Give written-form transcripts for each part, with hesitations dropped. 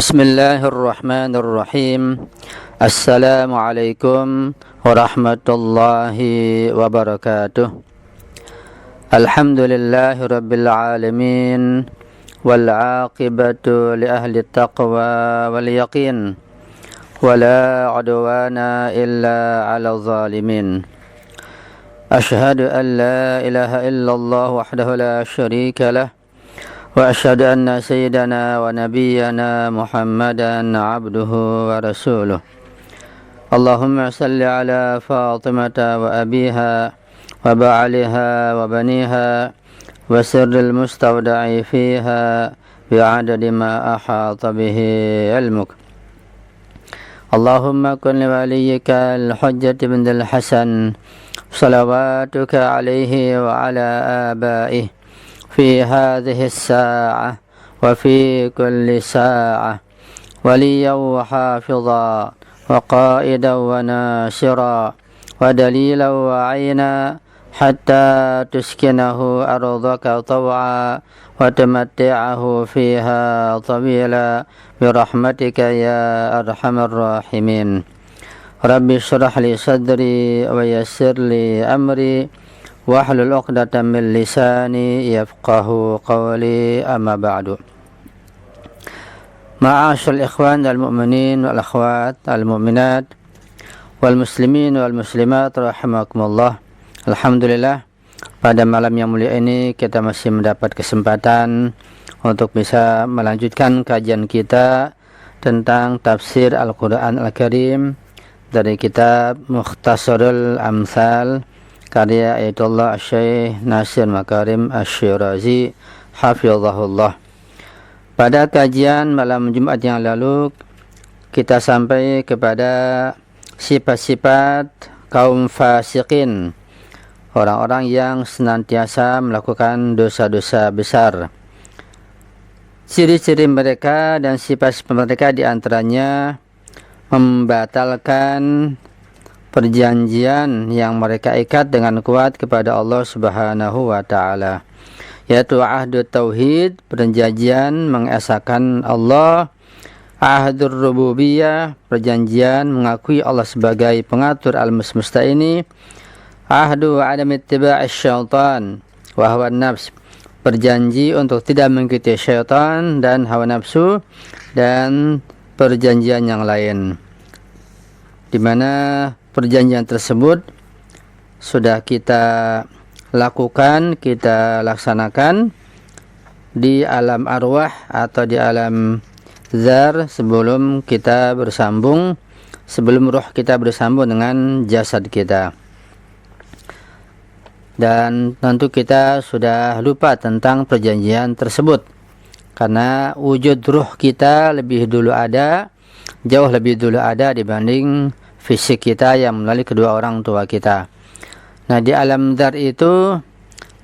Bismillahirrahmanirrahim. Assalamualaikum warahmatullahi wabarakatuh. Alhamdulillahi rabbil alamin, wal aqibatu li ahli taqwa wal yaqin, wala udwana illa ala zalimin. Ashhadu an la ilaha illallah wahdahu la syarika lah, wa asyhadu anna sayyidana wa nabiyyana Muhammadan abduhu wa rasuluh. Allahumma salli ala Fatimata wa abiha wa ba'aliha wa baniha wa sirril mustawda'i fiha bi'adadi ma ahata bihi ilmuk. Allahumma kun li waliyyika al-hujjati bindil hasan salawatuka alaihi wa ala abaihi في هذه الساعة وفي كل ساعة وليا وحافظا وقائدا وناصرا ودليلا وعينا حتى تسكنه أرضك طوعا وتمتعه فيها طويلا برحمتك يا أرحم الراحمين. رب اشرح لي صدري ويسر لي أمري wahlul 'uqdatam min lisani yafqahu qawli, amma ba'du. Ma'asyiral ikhwan wal mu'minin wal akhwat al mu'minat wal muslimin wal muslimat rahimakumullah. Alhamdulillah, pada malam yang mulia ini kita masih mendapat kesempatan untuk bisa melanjutkan kajian kita tentang tafsir Al-Qur'an Al-Karim dari kitab Mukhtasarul Amsal karya Ayatullah Syekh Nasir Makarim Asy-Syirazi hafizahullah. Pada kajian malam Jumat yang lalu kita sampai kepada sifat-sifat kaum fasikin, orang-orang yang senantiasa melakukan dosa-dosa besar. Ciri-ciri mereka dan sifat mereka diantaranya membatalkan perjanjian yang mereka ikat dengan kuat kepada Allah Subhanahu wa taala, yaitu ahdu tauhid, perjanjian mengesahkan Allah; ahdur rububiyah, perjanjian mengakui Allah sebagai pengatur alam semesta ini; ahdu adam ittiba'i syaitan wa hawa nafs, berjanji untuk tidak mengikuti syaitan dan hawa nafsu, dan perjanjian yang lain, di mana perjanjian tersebut sudah kita lakukan, kita laksanakan di alam arwah atau di alam zar sebelum kita bersambung, sebelum ruh kita bersambung dengan jasad kita. Dan tentu kita sudah lupa tentang perjanjian tersebut, karena wujud ruh kita lebih dulu ada, jauh lebih dulu ada dibanding fisik kita yang melalui kedua orang tua kita. Nah, di alam dzar itu,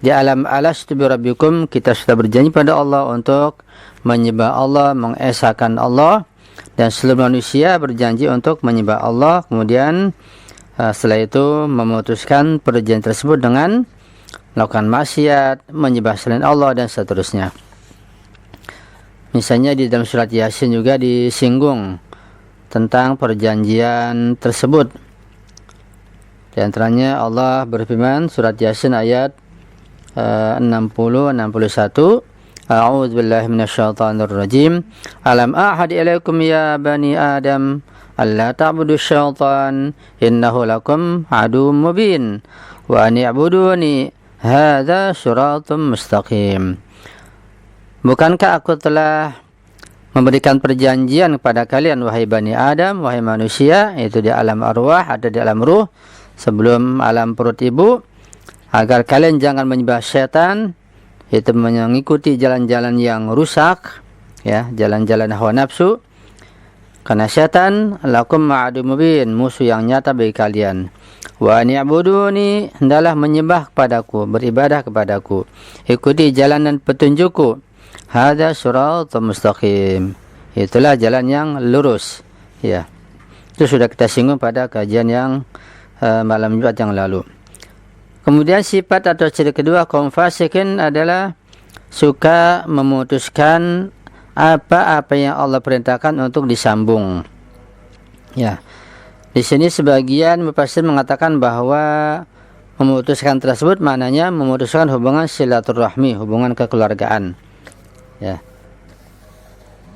di alam alastu birabbikum, kita sudah berjanji pada Allah untuk menyembah Allah, mengesahkan Allah, dan seluruh manusia berjanji untuk menyembah Allah. Kemudian setelah itu memutuskan perjanjian tersebut dengan melakukan maksiat, menyembah selain Allah, dan seterusnya. Misalnya di dalam surat Yasin juga disinggung tentang perjanjian tersebut. Di antaranya Allah berfirman, surat Yasin ayat 60-61, A'udzu billahi minasyaitonir rajim. Alam ahad ilaikum ya bani Adam alla ta'budu syaitan innahu lakum aduwwum mubin wa an i'buduni hadza shiratum mustaqim. Bukankah aku telah memberikan perjanjian kepada kalian, wahai Bani Adam, wahai manusia, yaitu di alam arwah, ada di alam ruh, sebelum alam perut ibu, agar kalian jangan menyembah syaitan, yaitu mengikuti jalan-jalan yang rusak, ya, jalan-jalan hawa nafsu. Karena syaitan lakum ma'adu mubin, musuh yang nyata bagi kalian. Wa ni'buduni, hendaklah menyembah kepadaku, beribadah kepadaku, ikuti jalan dan petunjukku. Hadza shiratal mustaqim, itulah jalan yang lurus, ya. Itu sudah kita singgung pada kajian yang malam Jumat yang lalu. Kemudian sifat atau ciri kedua kaum fasikin adalah suka memutuskan apa-apa yang Allah perintahkan untuk disambung. Ya. Di sini sebagian mufassir mengatakan bahwa memutuskan tersebut maknanya memutuskan hubungan silaturahmi, hubungan kekeluargaan. Ya.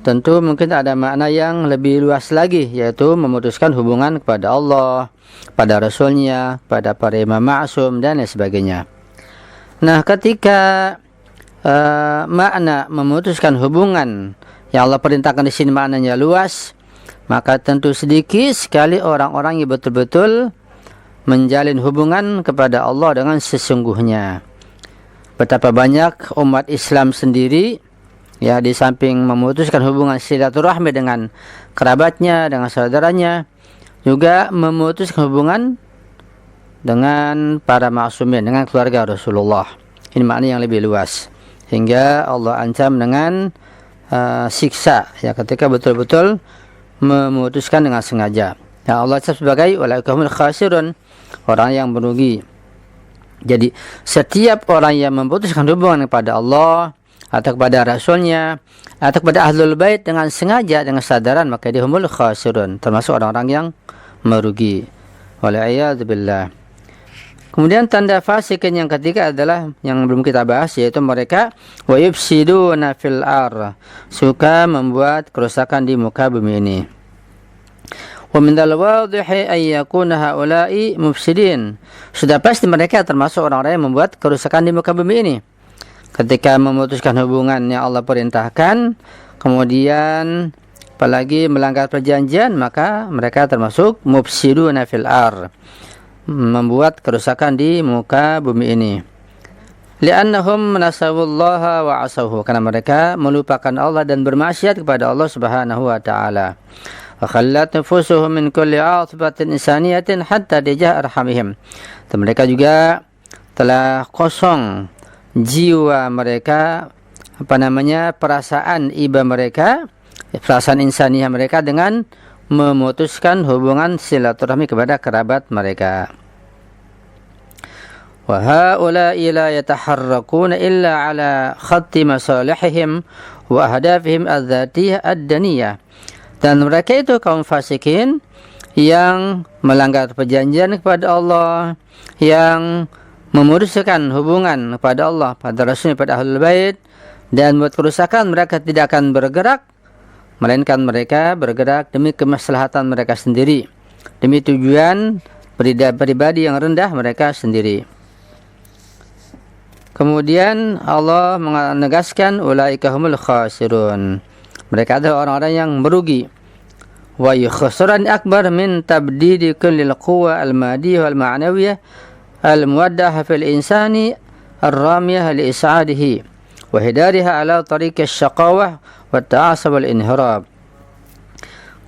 Tentu mungkin ada makna yang lebih luas lagi, yaitu memutuskan hubungan kepada Allah, pada Rasulnya, pada para imam ma'sum dan lain sebagainya. Nah, ketika makna memutuskan hubungan yang Allah perintahkan di sini maknanya luas, maka tentu sedikit sekali orang-orang yang betul-betul menjalin hubungan kepada Allah dengan sesungguhnya. Betapa banyak umat Islam sendiri, ya, di samping memutuskan hubungan silaturahmi dengan kerabatnya, dengan saudaranya, juga memutuskan hubungan dengan para ma'sumin, dengan keluarga Rasulullah. Ini makna yang lebih luas, hingga Allah ancam dengan siksa, ya, ketika betul-betul memutuskan dengan sengaja. Ya, Allah ancam sebagai ulaika humul khasirun, orang yang merugi. Jadi setiap orang yang memutuskan hubungan kepada Allah atau kepada Rasulnya atau kepada Ahlul Bait dengan sengaja, dengan sadaran, maka dia humul khasirun, termasuk orang-orang yang merugi. Wal'iyadzubillah. Kemudian tanda fasikin yang ketiga adalah yang belum kita bahas, yaitu mereka wa yufsiduna fil ar, suka membuat kerusakan di muka bumi ini. Wa min al-wadhihi ay yakuna haula'i mufsidin. Sudah pasti mereka termasuk orang-orang yang membuat kerusakan di muka bumi ini. Ketika memutuskan hubungan yang Allah perintahkan, kemudian apalagi melanggar perjanjian, maka mereka termasuk mufsiduna fil ar, membuat kerusakan di muka bumi ini. Li'annahum nasawullaha wa asawhu, karena mereka melupakan Allah dan bermaksiat kepada Allah Subhanahu wa taala. Wa khallat nufusuhum min kulli 'atbatin insaniyatin hatta dijah arhamihim. Dan mereka juga telah kosong jiwa mereka, perasaan iba mereka, perasaan insaniah mereka, dengan memutuskan hubungan silaturahmi kepada kerabat mereka. Wa haula'i la yataharrakuna illa ala khatti masalihihim wa ahdafihim adzatiyah ad-daniyah. Dan mereka itu kaum fasikin yang melanggar perjanjian kepada Allah, yang memutuskan hubungan kepada Allah, pada Rasulnya, pada Ahlul Bait, dan buat kerusakan. Mereka tidak akan bergerak, melainkan mereka bergerak demi kemaslahatan mereka sendiri, demi tujuan pribadi yang rendah mereka sendiri. Kemudian Allah menegaskan ulaika humul khasirun, mereka adalah orang-orang yang merugi. Wa khusran akbar min tabdidi kullil quwwa al-madiyah wal ma'nawiyah al-muwaddah fil insani ar-ramiyah li is'adihi wa hidariha ala tariq asy-syaqawah wa ta'asub wal inhirab.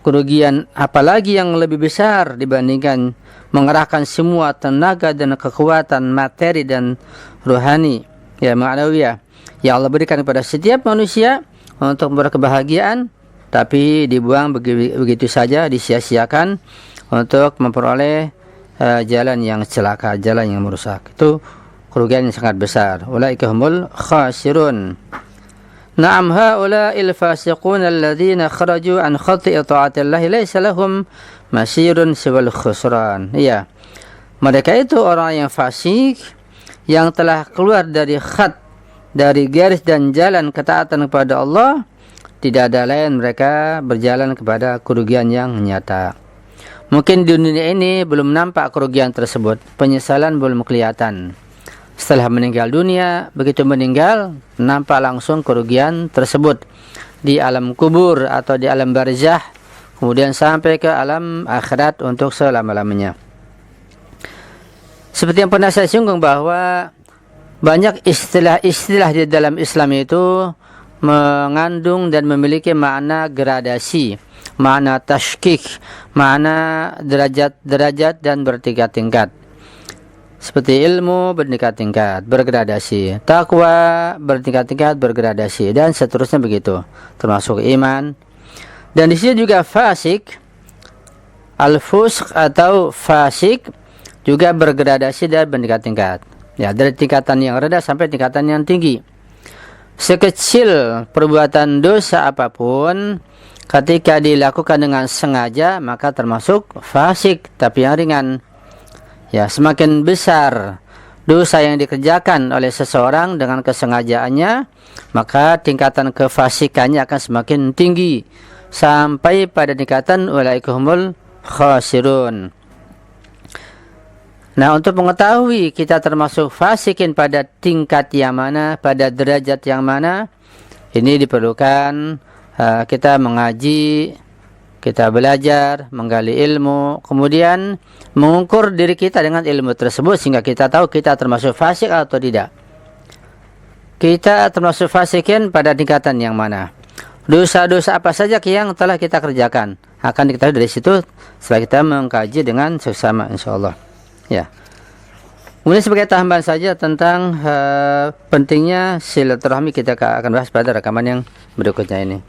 Kerugian apalagi yang lebih besar dibandingkan mengerahkan semua tenaga dan kekuatan materi dan rohani, ya, ma'nawiyah, yang Allah berikan kepada setiap manusia untuk berkebahagiaan, tapi dibuang begitu saja, disia-siakan untuk memperoleh jalan yang celaka, jalan yang merusak. Itu kerugian yang sangat besar. Ulaika humul khasirun. Na'am haula'il fasiqun alladziina kharaju an khatti ta'atillahi laisa lahum masirun siwal khusran. Iya. Mereka itu orang yang fasik yang telah keluar dari khat, dari garis dan jalan ketaatan kepada Allah. Tidak ada lain mereka berjalan kepada kerugian yang nyata. Mungkin di dunia ini belum nampak kerugian tersebut, penyesalan belum kelihatan. Setelah meninggal dunia, begitu meninggal, nampak langsung kerugian tersebut di alam kubur atau di alam barzah, kemudian sampai ke alam akhirat untuk selama-lamanya. Seperti yang pernah saya singgung bahwa banyak istilah-istilah di dalam Islam itu mengandung dan memiliki makna gradasi, makna tashkik, makna derajat-derajat dan bertingkat-tingkat. Seperti ilmu bertingkat-tingkat, bergradasi, takwa bertingkat-tingkat, bergradasi, dan seterusnya begitu, termasuk iman. Dan di sini juga fasik, al-fusq atau fasik juga bergradasi dan bertingkat-tingkat. Ya, dari tingkatan yang rendah sampai tingkatan yang tinggi. sekecil perbuatan dosa apapun, ketika dilakukan dengan sengaja maka termasuk fasik, tapi yang ringan. Ya, semakin besar dosa yang dikerjakan oleh seseorang dengan kesengajaannya, maka tingkatan kefasikannya akan semakin tinggi sampai pada tingkatan ulaika humul khasirun. Nah, untuk mengetahui kita termasuk fasikin pada tingkat yang mana, pada derajat yang mana, ini diperlukan kita mengaji, kita belajar, menggali ilmu, kemudian mengukur diri kita dengan ilmu tersebut sehingga kita tahu kita termasuk fasik atau tidak. Kita termasuk fasikin pada tingkatan yang mana? Dosa-dosa apa saja yang telah kita kerjakan? Akan diketahui dari situ setelah kita mengkaji dengan seksama, insyaallah. Ya. Kemudian sebagai tambahan saja tentang pentingnya silaturahmi, kita akan bahas pada rekaman yang berikutnya ini.